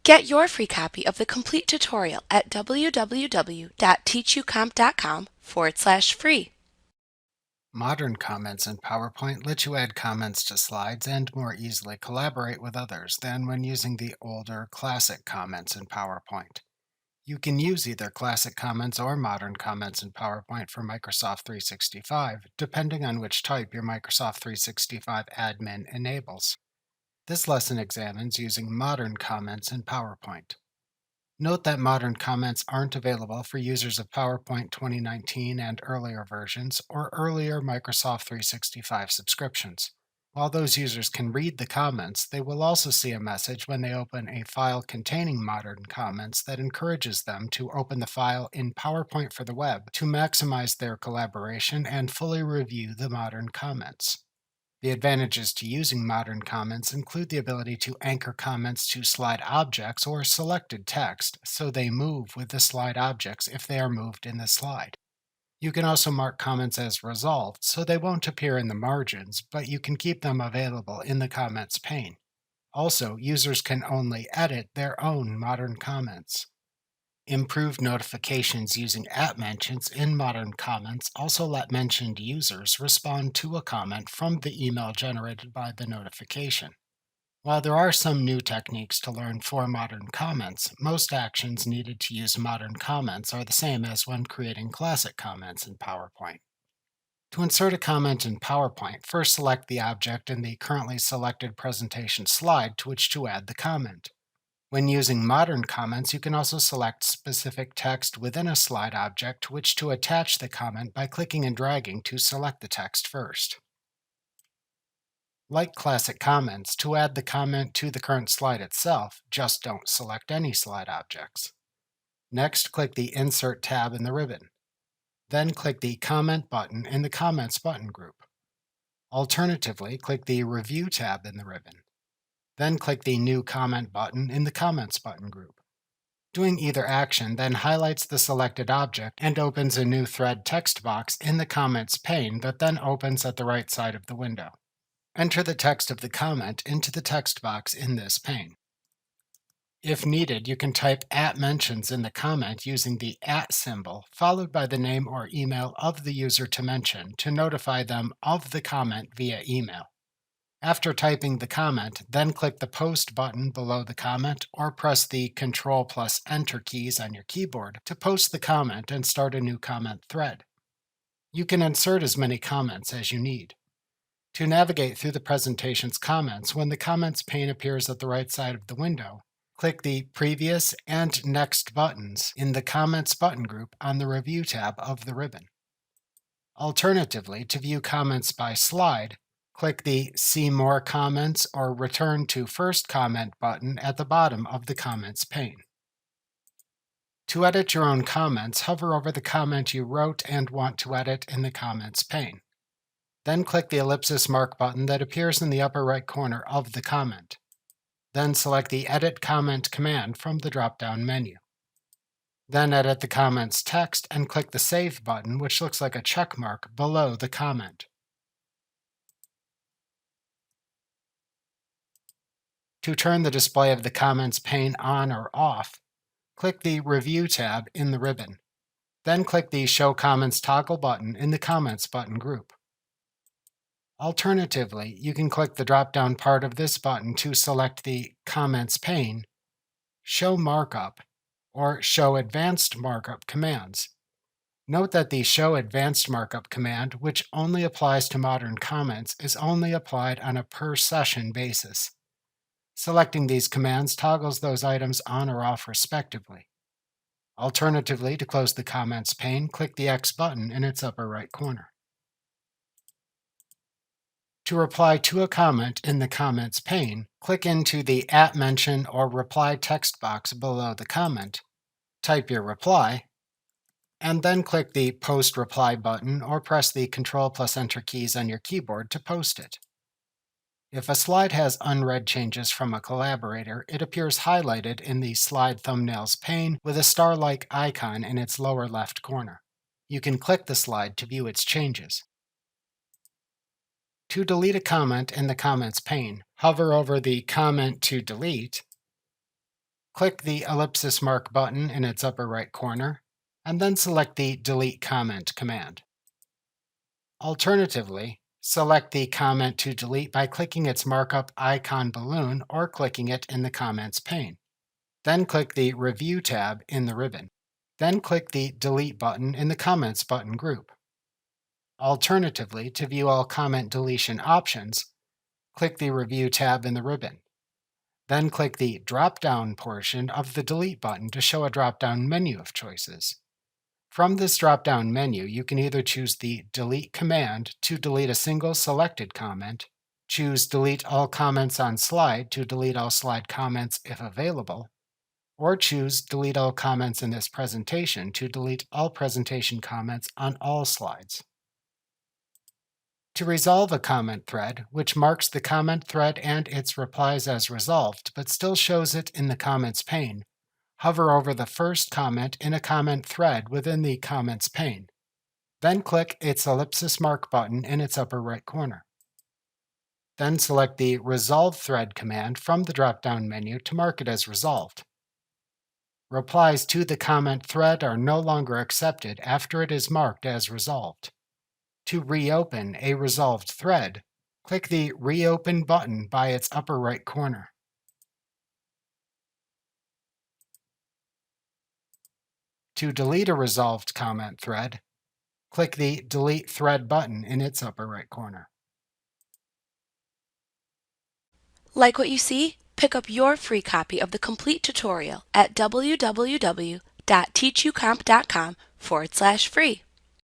Get your free copy of the complete tutorial at www.teachucomp.com/free. Modern comments in PowerPoint let you add comments to slides and more easily collaborate with others than when using the older classic comments in PowerPoint. You can use either classic comments or modern comments in PowerPoint for Microsoft 365, depending on which type your Microsoft 365 admin enables. This lesson examines using modern comments in PowerPoint. Note that modern comments aren't available for users of PowerPoint 2019 and earlier versions or earlier Microsoft 365 subscriptions. While those users can read the comments, they will also see a message when they open a file containing modern comments that encourages them to open the file in PowerPoint for the web to maximize their collaboration and fully review the modern comments. The advantages to using modern comments include the ability to anchor comments to slide objects or selected text so they move with the slide objects if they are moved in the slide. You can also mark comments as resolved so they won't appear in the margins, but you can keep them available in the comments pane. Also, users can only edit their own modern comments. Improved notifications using @mentions in modern comments also let mentioned users respond to a comment from the email generated by the notification. While there are some new techniques to learn for modern comments, most actions needed to use modern comments are the same as when creating classic comments in PowerPoint. To insert a comment in PowerPoint, first select the object in the currently selected presentation slide to which to add the comment. When using modern comments, you can also select specific text within a slide object to which to attach the comment by clicking and dragging to select the text first. Like classic comments, to add the comment to the current slide itself, just don't select any slide objects. Next, click the Insert tab in the ribbon. Then click the Comment button in the Comments button group. Alternatively, click the Review tab in the ribbon. Then click the New Comment button in the Comments button group. Doing either action then highlights the selected object and opens a new thread text box in the Comments pane that then opens at the right side of the window. Enter the text of the comment into the text box in this pane. If needed, you can type @mentions in the comment using the symbol followed by the name or email of the user to mention to notify them of the comment via email. After typing the comment, then click the Post button below the comment or press the Ctrl+Enter keys on your keyboard to post the comment and start a new comment thread. You can insert as many comments as you need. To navigate through the presentation's comments, when the Comments pane appears at the right side of the window, click the Previous and Next buttons in the Comments button group on the Review tab of the ribbon. Alternatively, to view comments by slide, click the See More Comments or Return to First Comment button at the bottom of the Comments pane. To edit your own comments, hover over the comment you wrote and want to edit in the Comments pane. Then click the ellipsis mark button that appears in the upper right corner of the comment. Then select the Edit Comment command from the drop-down menu. Then edit the comment's text and click the Save button, which looks like a check mark below the comment. To turn the display of the Comments pane on or off, click the Review tab in the ribbon. Then click the Show Comments toggle button in the Comments button group. Alternatively, you can click the drop-down part of this button to select the Comments pane, Show Markup, or Show Advanced Markup commands. Note that the Show Advanced Markup command, which only applies to modern comments, is only applied on a per-session basis. Selecting these commands toggles those items on or off respectively. Alternatively, to close the Comments pane, click the X button in its upper right corner. To reply to a comment in the Comments pane, click into the @mention or reply text box below the comment, type your reply, and then click the Post Reply button or press the Ctrl+Enter keys on your keyboard to post it. If a slide has unread changes from a collaborator, it appears highlighted in the Slide Thumbnails pane with a star-like icon in its lower left corner. You can click the slide to view its changes. To delete a comment in the Comments pane, hover over the comment to delete, Click the ellipsis mark button in its upper right corner, and then select the Delete Comment command. Alternatively, select the comment to delete by clicking its markup icon balloon or clicking it in the Comments pane. Then click the Review tab in the ribbon. Then click the Delete button in the Comments button group. Alternatively, to view all comment deletion options, click the Review tab in the ribbon. Then click the drop-down portion of the Delete button to show a drop-down menu of choices. From this drop-down menu, you can either choose the Delete command to delete a single selected comment, choose Delete all comments on slide to delete all slide comments if available, or choose Delete all comments in this presentation to delete all presentation comments on all slides. To resolve a comment thread, which marks the comment thread and its replies as resolved, but still shows it in the Comments pane, hover over the first comment in a comment thread within the Comments pane. Then click its ellipsis mark button in its upper right corner. Then select the Resolve Thread command from the drop-down menu to mark it as resolved. Replies to the comment thread are no longer accepted after it is marked as resolved. To reopen a resolved thread, click the Reopen button by its upper right corner. To delete a resolved comment thread, click the Delete Thread button in its upper right corner. Like what you see? Pick up your free copy of the complete tutorial at www.teachucomp.com/free.